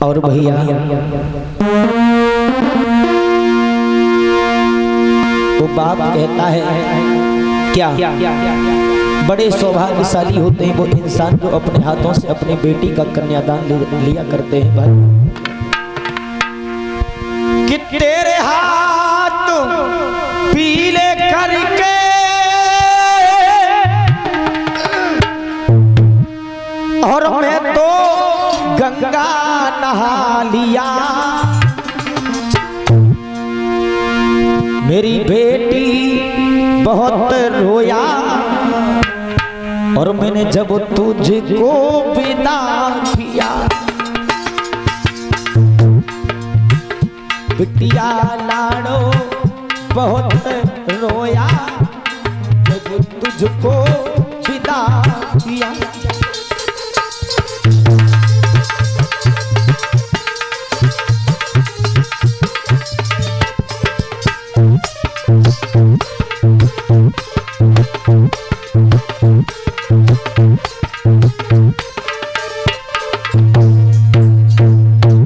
और भैया वो बाप कहता है क्या बड़े सौभाग्यशाली होते हैं वो इंसान जो अपने हाथों से अपनी बेटी का कन्यादान लिया करते हैं भाई। कि तेरे हाथ पीले करके और मैं तो गंगा नहा लिया, मेरी बेटी बहुत रोया और मैंने जब तुझको विदा किया, बिटिया लाडो बहुत रोया जब तुझको विदा किया।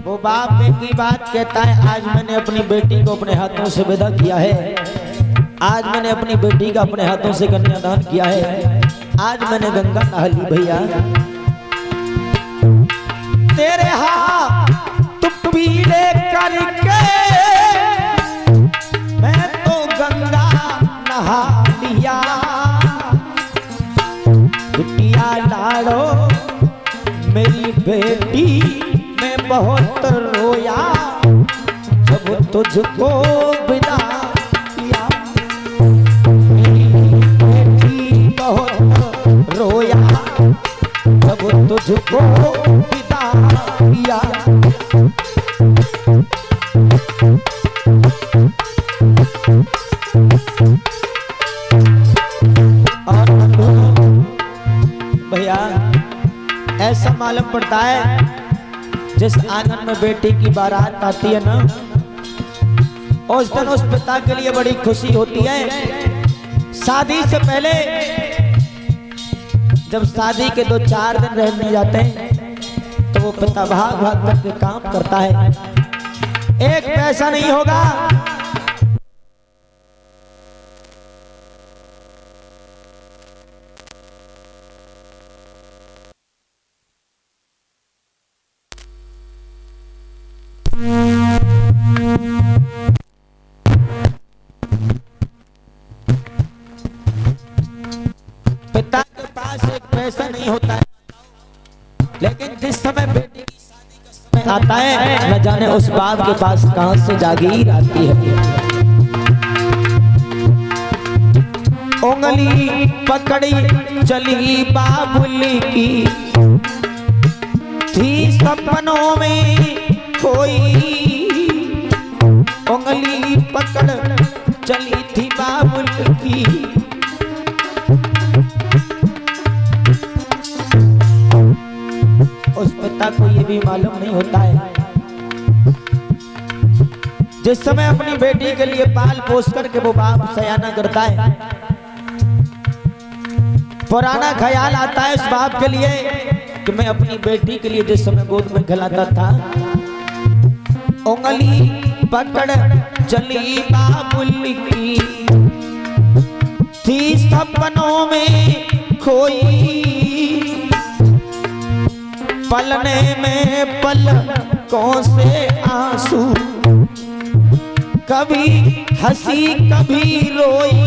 वो बाप की बात कहता है आज मैंने अपनी बेटी को अपने हाथों से विदा किया है, आज मैंने अपनी बेटी का अपने हाथों से कन्यादान किया है, आज मैंने गंगा नहा ली भैया। तेरे हाथ तू पीले करके मैं तो गंगा नहा लिया, बिटिया लाडो मेरी बेटी मैं बहुत रोया जब तुझको विदा किया, मेरी बेटी बहुत रोया जब तुझको विदा किया। और भैया ऐसा मालूम पड़ता है जिस आंगन में बेटी की बारात आती है ना उस दिन उस पिता के लिए बड़ी खुशी होती है। शादी से पहले जब शादी के 2-4 दिन रहने जाते हैं तो वो पिता भाग भाग करके काम करता है, एक पैसा नहीं होगा पिता के पास एक पैसा नहीं होता है, लेकिन जिस समय बेटी की शादी का समय आता है न जाने उस बाप के पास कहां से जागीर आती है। उंगली पकड़ी चली बाबुली की थी सपनों में कोई, उंगली पकड़ चली थी बाबुली की उस पिता को ये भी मालूम नहीं होता है जिस समय अपनी बेटी के लिए पाल पोस करके वो बाप सयाना करता है, पुराना ख्याल आता है उस बाप के लिए कि मैं अपनी बेटी के लिए जिस समय गोद में खिलाता था, उंगली पकड़ चली बाबुल की थी सपनों में खोई, पलने में पलकों से आंसू कभी हंसी कभी रोई,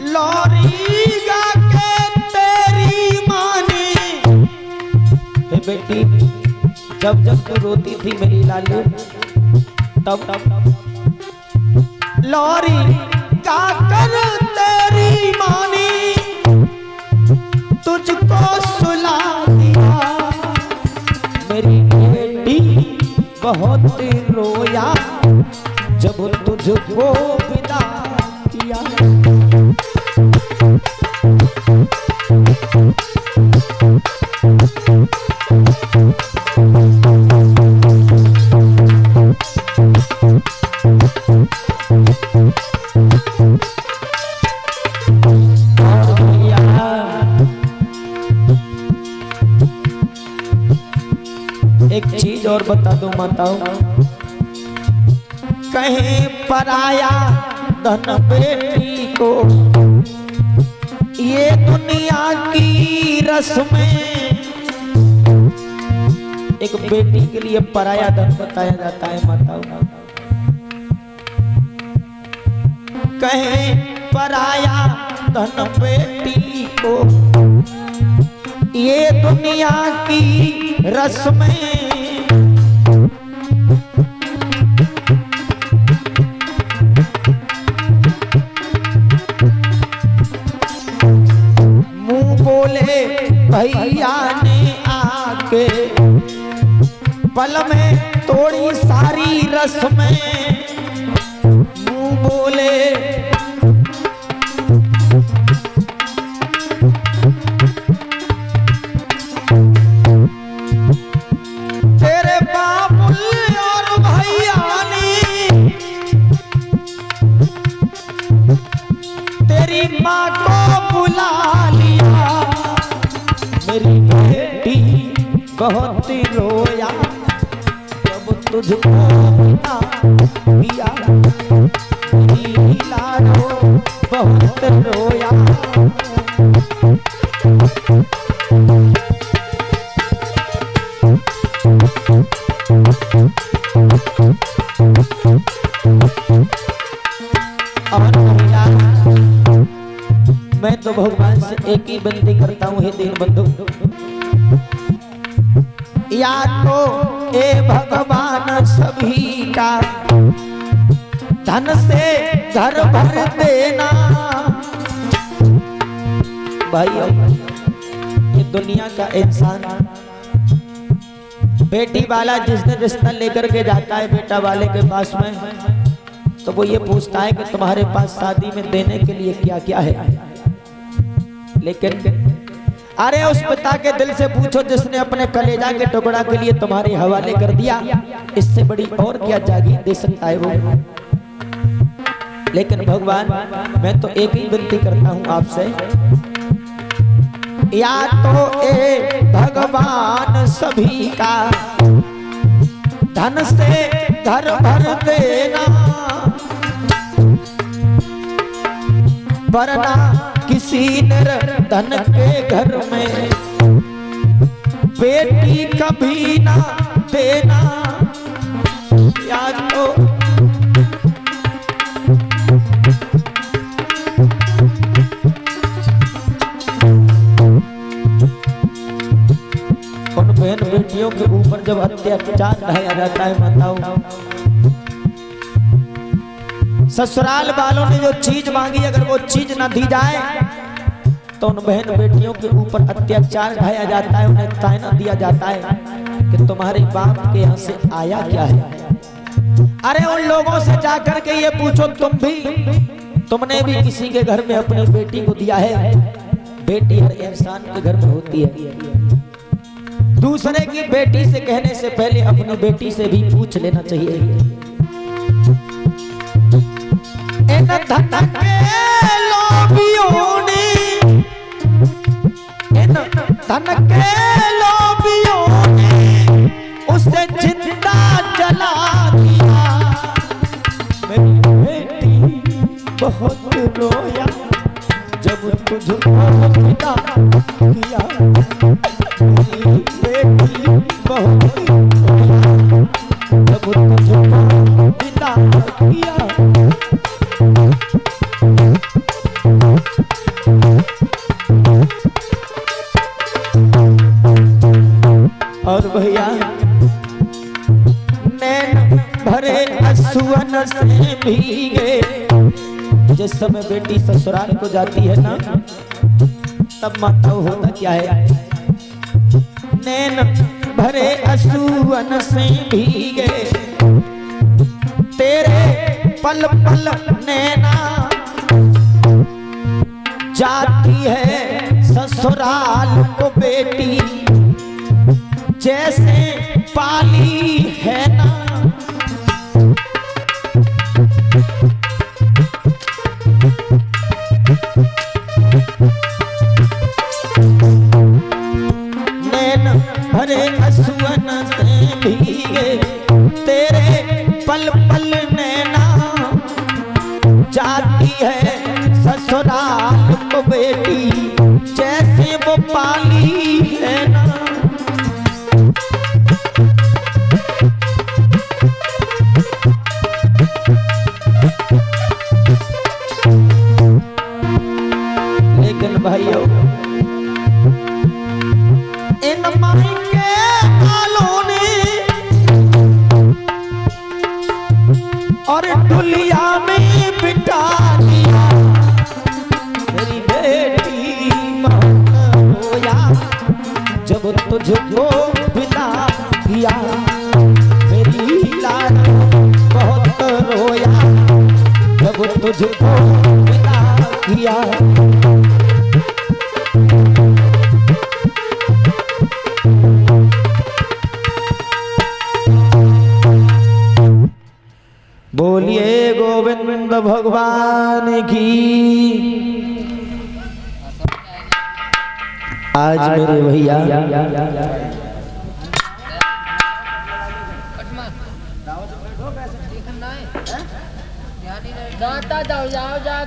लोरी गा के तेरी माँ ने, हे बेटी जब जब तू रोती थी मेरी लाली तब लोरी गा कर तेरी माँ ने तुझको सुला दिया, मेरी बेटी बहुत रोया जब तुझको विदा किया। दूं माताओं। कहीं पराया धन बेटी को ये दुनिया की रस्में, एक बेटी के लिए पराया धन बताया जाता है माताओं। कहीं पराया धन बेटी को ये दुनिया की रस्में, मुंह बोले भैया ने आके पल में तोड़ी सारी रस्में। मुंह बोले तेरे बाबुल और भैया ने तेरी माँ को बुला लिया। मेरी बेटी बहुत रोया जब तुझको बिना पिया। मेरी लाडो बहुत रोया। मैं तो भगवान से एक ही विनती करता हूँ, हे दीन बंधु, या तो ए भगवान सभी का धन से घर भर देना। भाइयों, ये दुनिया का इंसान बेटी वाला जिस दिन रिश्ता लेकर के जाता है बेटा वाले के पास में, तो वो ये पूछता है कि तुम्हारे पास शादी में देने के लिए क्या क्या है। लेकिन अरे उस पिता के दिल से पूछो जिसने अपने कलेजा के टुकड़ा के लिए तुम्हारे हवाले कर दिया, इससे बड़ी और क्या जागीर दे सकता है वो। लेकिन भगवान, मैं तो एक ही विनती करता हूं आपसे, या तो ए भगवान सभी का धन से घर भर देना, वरना किसी निर्धन के घर में बेटी कभी ना देना। या तो उन बहन बेटियों के ऊपर जब अत्याचार ढाया जाता है माताओं, ससुराल वालों ने जो चीज मांगी अगर वो चीज ना दी जाए तो उन बहन बेटियों के ऊपर अत्याचार ढाया जाता है, उन्हें ताना दिया जाता है कि तुम्हारे बाप के यहाँ से आया क्या है। अरे उन लोगों से जाकर के ये पूछो तुमने भी किसी के घर में अपनी बेटी को दिया है? बेटी हर इंसान के घर में होती है। दूसरे की बेटी से कहने से पहले अपनी बेटी से भी पूछ लेना चाहिए। इन धन के लोभियों ने, इन धन के लोभियों ने उसे जिंदा जला दिया। मेरी बेटी बहुत रोया जब तुझको पिता किया। मेरी बेटी बहुत रोया जब तुझको पिता किया। और भैया, नैन भरे आंसुओं से भीगे, जिस समय बेटी ससुराल को जाती है ना, तब माताओं होता क्या है? नैन भरे आंसुओं से भीगे, तेरे पल पल नैना जाती है ससुराल को बेटी, जैसे पाली है ना। नैन भरे आंसुओं से भीगे, पल पल नैना जाती है ससुराल को बेटी, जैसे वो पाली है ना। लेकिन भाइयों इन माई के आलों ने और डुलिया में बिठा दिया मेरी बेटी बहुत रोया जब तुझको विदा किया, मेरी लाल बहुत रोया जब तुझको विदा किया। बोलिए गोविंद भगवान की। आज मेरे भैया जाता जाओ जाओ जा